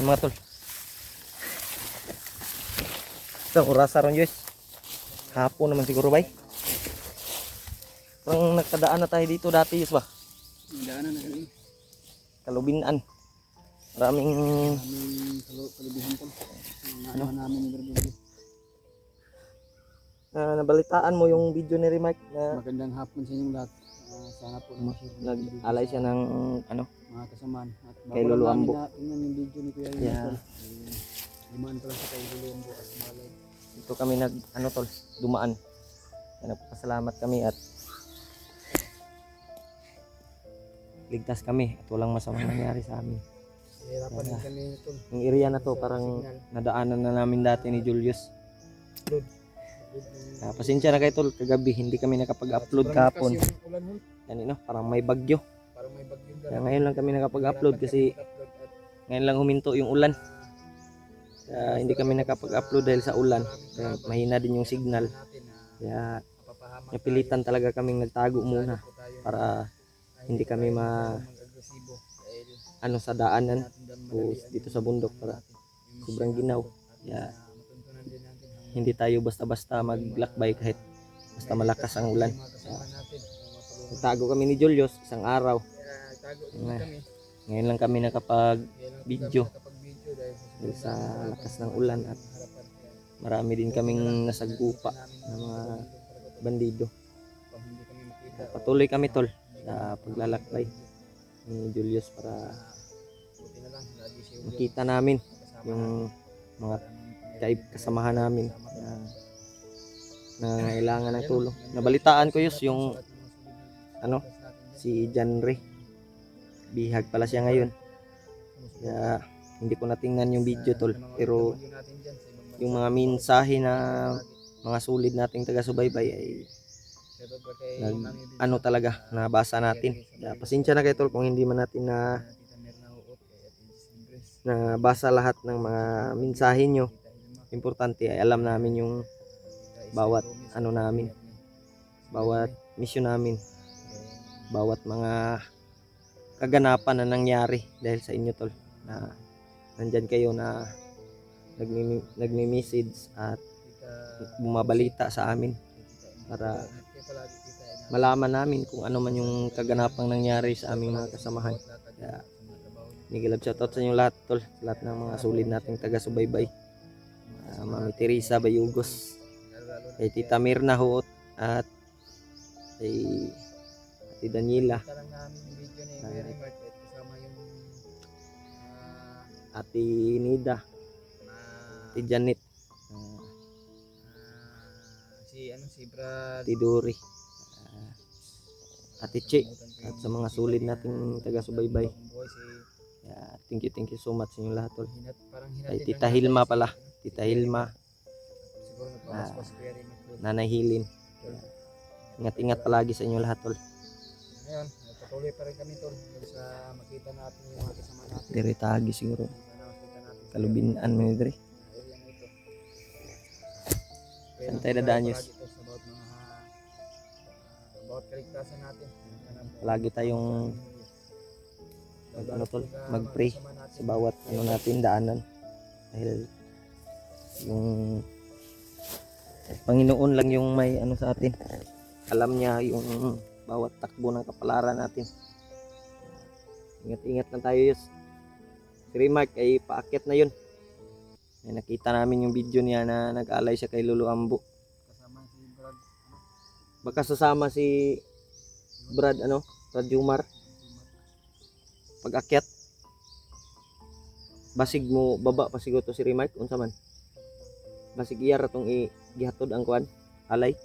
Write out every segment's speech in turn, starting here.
Yung mga tol. Ito, oras aron Diyos. Hapon naman siguro bay. Parang nagkadaan na tayo dito dati Diyos ba? Daanan na kami. Kalubinan. Maraming Kalubihan po. Ano namin yung berbero. nabalitaan mo yung video ni Remike na Magandang hapon sa inyong lahat. Sana po nag-alay siya ng ano mga kasamaan. At kay Lolo Ambo. Tingnan yung video ni Kuya Yeah. Dumaan pala sa kay Lolo Ambo at malay. Dito kami nag ano tol, dumaan. Kaya nagpasalamat kami at ligtas kami at walang masamang nangyari sa amin. Hirapan din kami ito. Yung area na to parang nadaanan na namin dati ni Julius. Pasensya na kayo tol, kagabi hindi kami nakapag-upload kahapon. Yan no, parang may bagyo. Parang may bagyo. Kaya ngayon lang kami nakapag-upload kasi ngayon lang huminto yung ulan. Kaya hindi kami nakapag-upload dahil sa ulan. Kaya mahina din yung signal. Kaya napilitan talaga kaming nagtago muna para hindi kami ano sa daanan o dito sa bundok para sobrang ginaw. Kaya hindi tayo basta-basta maglakbay kahit basta malakas ang ulan. Nagtago kami ni Julius isang araw. Ngayon lang kami nakapag-video dahil sa lakas ng ulan at marami din kaming nasagpupa ng mga bandido. Patuloy kami tol sa paglalakbay ni Julius para makita namin yung mga kasamahan namin na kailangan ng tulong. Nabalitaan ko yung ano si John Ray. Bihag pala siya ngayon. Kaya hindi ko natingnan yung video tol, pero yung mga mensahe na mga sulid nating taga-subaybay ay ano talaga nabasa natin. Kaya pasensya na kayo tol kung hindi man natin na basa lahat ng mga mensahe nyo. Importante ay alam namin yung bawat ano namin, bawat mission namin, bawat mga kaganapan na nangyari dahil sa inyo tol, na nandyan kayo na nagme-message at bumabalita sa amin para malaman namin kung ano man yung kaganapang nangyari sa aming mga kasamahan. Kaya nigilab shoutout sa inyo lahat tol, lahat ng mga sulid nating taga-subaybay. Mami Teresa Bayugos, kay Tita Mirna Huot at kay Ate Daniela, Ate Nida, Ate Janet, si Brad, Ate Dori, Ate Che, at sa mga sulid nating taga-subaybay. Thank you so much sa inyo lahat tol. Kay Tita Hilma pala, Tita Hilma, Nanay Hilin. Ingat-ingat palagi sa inyo lahat tol. Ngayon, patuloy pa rin kami tol sa makita natin yung mga kasama natin. Dire tagi siguro. Kalubinan mo dire. Saan tayo dadaan Diyos? Bawat kaligtasan natin. Lagi tayong mag-pray sa bawat ano natin daanan. Dahil yung Panginoon lang yung may ano sa atin. Alam niya yung bawat takbo ng kapalaran natin. Ingat-ingat na tayo Diyos. Si Remark ay paakyat na yun. Ay, nakita namin yung video niya na nag-alay siya kay Lolo Ambo. Kasama si Brad. Baka sasama si Brad Brad Jumar. Pag-akyat. Basig mo baba pa siguro to si Remark unsa man. Basig iya ratong gihatod ang kuan alay.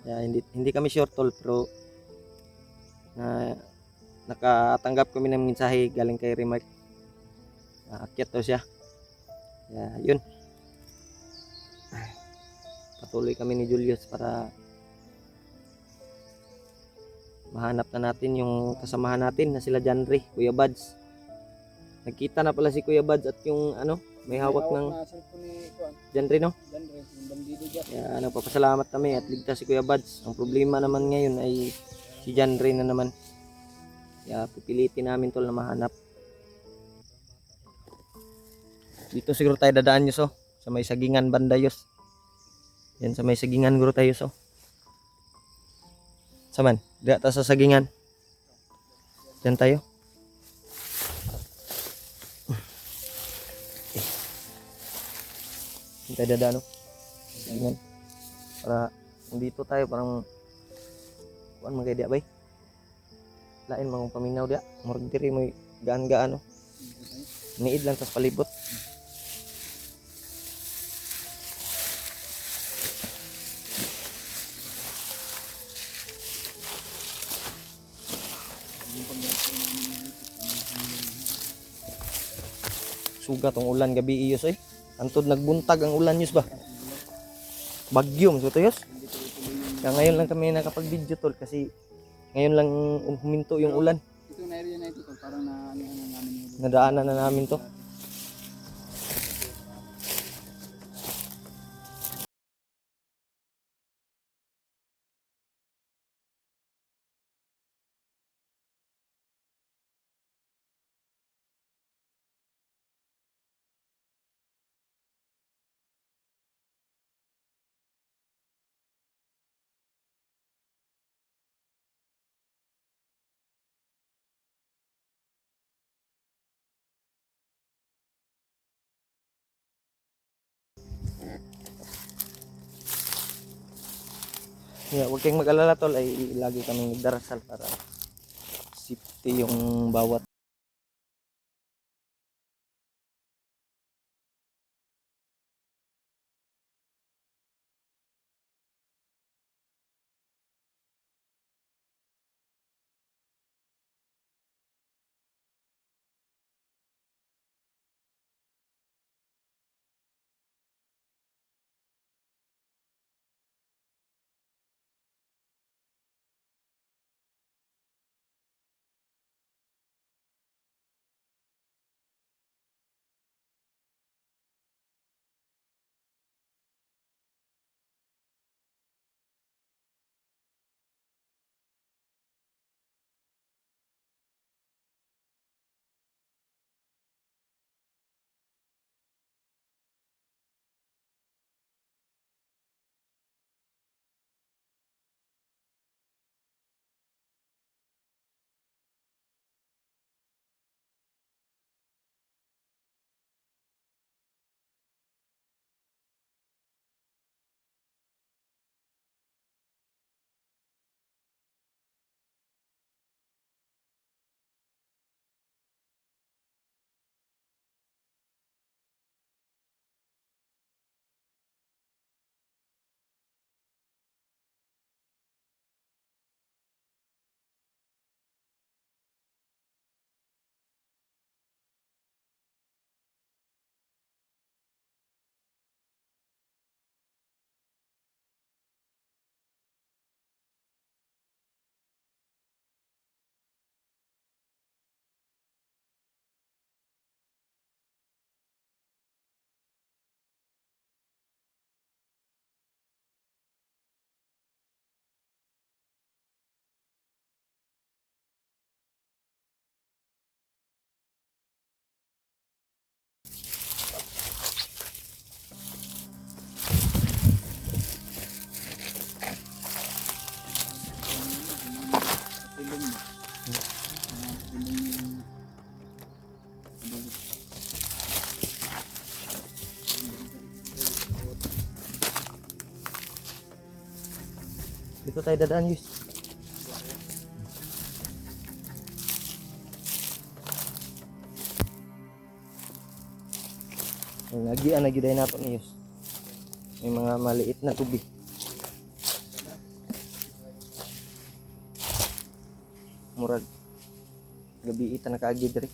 Ya, hindi kami sure tol, pero nakatanggap kami ng mensahe galing kay Remark. Aakyat daw siya. Ya, yun. Patuloy kami ni Julius para mahanap na natin yung kasamahan natin na sila John Ray, Kuya Buds. Nagkita na pala si Kuya Buds at yung may hawak ng John Ray, no? Kaya nagpapasalamat kami at ligtas si Kuya Buds. Ang problema naman ngayon ay si John Ray na naman. Kaya pipilitin namin tol na mahanap. Dito siguro tayo dadaan yus, oh. Sa may sagingan banda yus. Yan sa may sagingan guro tayo, so. Saman, diya ta sa sagingan. Diyan tayo. Diyan tayo dadaan, oh. Sagingan. Para dito tayo parang kuan magay diya bay. Lain mga paminaw diya. Murag diri mo gaan-gaan, oh. Niid lang tas palibot. Suga tong ulan gabi iyos, eh. Antod nagbuntag ang ulan yus ba? Bagyom so to yus. Kaya ngayon lang kami nakapag-video tol kasi ngayon lang huminto yung ulan. Itong area na ito, tol, parang na ano na namin yung Nadaanan na namin to. Yeah, huwag kayong mag-alala tol, ay lagi kaming nagdarasal para safety yung bawat dito tayo dadaan yus. Nagian na giday nato ni yus. May mga maliit na tubig. Murag gabi ita nakaagi diri.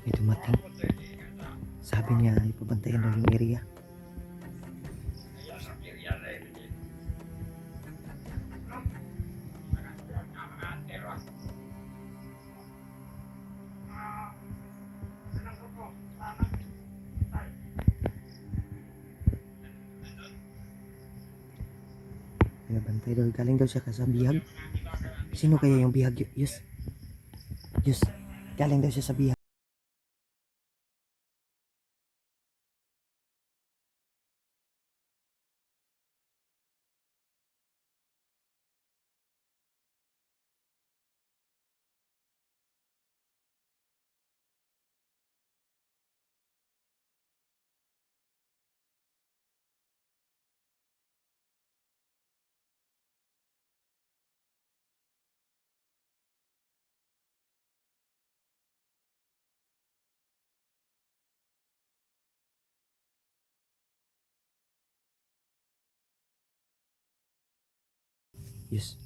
May dumating. Sabi niya, ipabantayan daw yung area. Pinabantay daw. Galing daw siya sa bihag. Sino kaya yung bihag? Yus. Yus. Galing daw siya sa bihag. Yus.